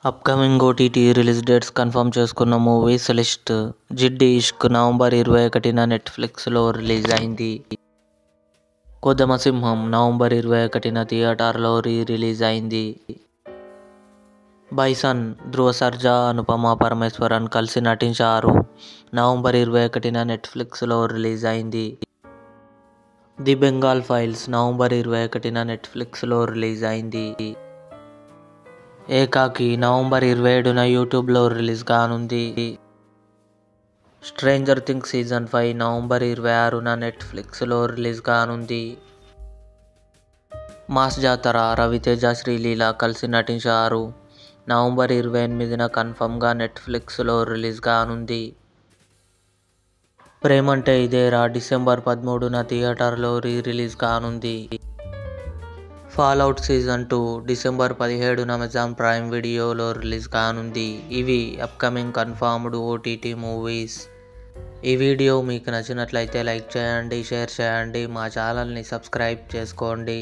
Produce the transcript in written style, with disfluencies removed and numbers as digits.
Upcoming OTT release dates confirm చేసుకున్న movies list. జిడ్డు ఇష్క్ November 21న నెట్ఫ్లిక్స్లో రిలీజ్ అయింది. కొదమసింహం నవంబర్ 21న థియేటర్లో రిలీజ్ అయింది. బైసన్ ధ్రువ సర్జా, అనుపమ పరమేశ్వరన్ కలిసి నటించారు. నవంబర్ 21న నెట్ఫ్లిక్స్లో రిలీజ్ అయింది. ది బెంగాల్ ఫైల్స్ నవంబర్ 21న నెట్ఫ్లిక్స్లో రిలీజ్ అయింది. ఏకాకి నవంబర్ 27న యూట్యూబ్లో రిలీజ్ కానుంది. స్ట్రేంజర్ థింగ్స్ సీజన్ 5 నవంబర్ 26న నెట్ఫ్లిక్స్లో రిలీజ్ కానుంది. మాస్ జాతర రవితేజ, శ్రీలీల కలిసి నటించారు. నవంబర్ 28న కన్ఫర్మ్గా నెట్ఫ్లిక్స్లో రిలీజ్ కానుంది. ప్రేమంటే ఇదేరా డిసెంబర్ 13న థియేటర్లో రిలీజ్ కానుంది. ఫాల్అవుట్ సీజన్ 2 డిసెంబర్ 17న అమెజాన్ ప్రైమ్ వీడియోలో రిలీజ్ కానుంది. ఇవి అప్కమింగ్ కన్ఫర్మ్డ్ ఓటీటీ మూవీస్. ఈ వీడియో మీకు నచ్చినట్లయితే లైక్ చేయండి, షేర్ చేయండి, మా ఛానల్ని సబ్స్క్రైబ్ చేసుకోండి.